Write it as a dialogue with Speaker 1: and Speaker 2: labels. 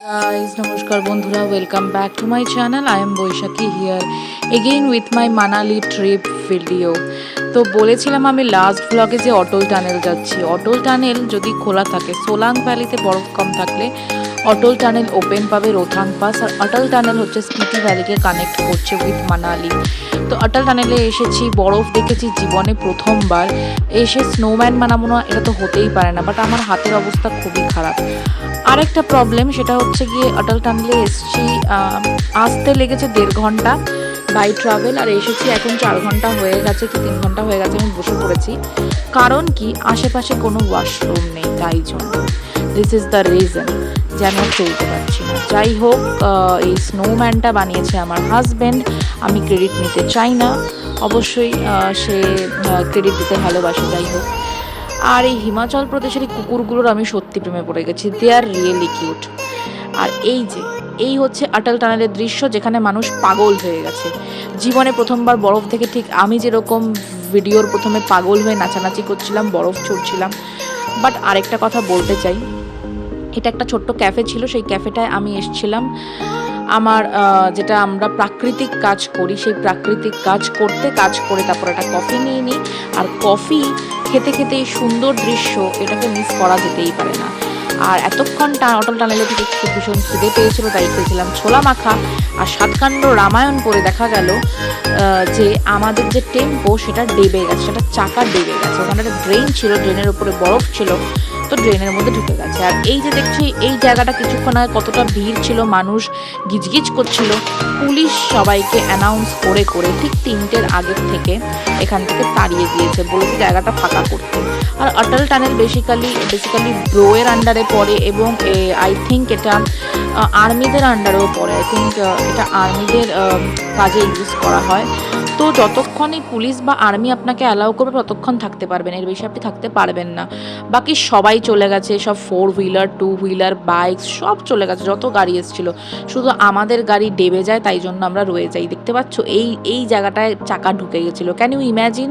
Speaker 1: Guys, namaskar bondhura, welcome back to my channel. I am Boishaki here again with my Manali trip video. তো বলেছিলাম আমি last ব্লগে যে অটল tunnel যাচ্ছি। অটল tunnel যদি খোলা থাকে, সোলাং ভ্যালিতে বরফ কম থাকলে অটল টানেল ওপেন পাবে রোথাং পাস। আর অটল টানেল হচ্ছে স্পিতি ভ্যালিকে কানেক্ট করছে উইথ মানালি। তো অটল টানেলে এসেছি, বরফ দেখেছি জীবনে প্রথমবার। এসে স্নোম্যান বানাবো না, এটা তো হতেই পারে না, বাট আমার হাতের অবস্থা খুবই খারাপ। আরেকটা প্রবলেম, সেটা হচ্ছে গিয়ে অটল টানেলে এসেছি, আসতে লেগেছে 1.5 ঘন্টা বাই ট্রাভেল, আর এসেছি এখন 4 ঘন্টা হয়ে গেছে কি 3 ঘন্টা হয়ে গেছে আমি বসে পড়েছি। কারণ কি, আশেপাশে কোনো ওয়াশরুম নেই, তাই জন্য দিস ইজ দ্য রিজন যে আমি আর চলতে পারছি না। যাই হোক, এই স্নোম্যানটা বানিয়েছে আমার হাজব্যান্ড, আমি ক্রেডিট নিতে চাই না, অবশ্যই সে ক্রেডিট দিতে ভালোবাসে। যাই হোক, আর এই হিমাচল প্রদেশের এই কুকুরগুলোর আমি সত্যি প্রেমে পড়ে গেছি, দে আর রিয়েলি কিউট। আর এই হচ্ছে অটল টানেলের দৃশ্য, যেখানে মানুষ পাগল হয়ে গেছে জীবনে প্রথমবার বরফ থেকে। ঠিক আমি যেরকম ভিডিওর প্রথমে পাগল হয়ে নাচানাচি করছিলাম, বরফ ছুটছিলাম। বাট আরেকটা কথা বলতে চাই, এটা একটা ছোট্ট ক্যাফে ছিল, সেই ক্যাফেটায় আমি এসেছিলাম আমার যেটা আমরা প্রাকৃতিক কাজ করি, সেই প্রাকৃতিক কাজ করে তারপর একটা কফি নিয়ে নিই। আর কফি খেতে খেতে এই সুন্দর দৃশ্য, এটাকে মিস করা যেতেই পারে না। আর এতক্ষণ অটল টানেলে থেকে ভীষণ খিদে পেয়েছিল, তাই খেয়েছিলাম ছোলা মাখা আর সাতকাণ্ড রামায়ণ পড়ে দেখা গেল যে আমাদের যে টেম্পো সেটা ডেবে গেছে, সেটা চাকা ডেবে গেছে। ওখানে একটা ড্রেন ছিল, ড্রেনের উপরে বরফ ছিল, তো ড্রেনের মধ্যে ঢুকে গেছে। আর এই যে দেখছি এই জায়গাটা কিছুক্ষণ আগে কতটা ভিড় ছিল, মানুষ গিজগিজ করছিল। পুলিশ সবাইকে অ্যানাউন্স করে ঠিক 3টের আগের থেকে এখান থেকে তাড়িয়ে দিয়েছে, বলেছে জায়গাটা ফাঁকা করতে। আর অটল টানেল বেসিক্যালি ব্রোয়ের আন্ডারে পড়ে, এবং আই থিঙ্ক এটা আর্মিদের আন্ডারেও পড়ে। আই থিঙ্ক এটা আর্মিদের কাজে ইউজ করা হয়। তো যতক্ষণ এই পুলিশ বা আর্মি আপনাকে অ্যালাউ করবে ততক্ষণ থাকতে পারবেন, এর বেশি আপনি থাকতে পারবেন না। বাকি সবাই চলে গেছে, সব 4 হুইলার 2 হুইলার বাইক সব চলে গেছে, যত গাড়ি এসেছিল। শুধু আমাদের গাড়ি ডেবে যায়, তাই জন্য আমরা রয়ে যাই। দেখতে পাচ্ছ এই জায়গাটায় চাকা ঢুকে গেছিলো। Can you imagine?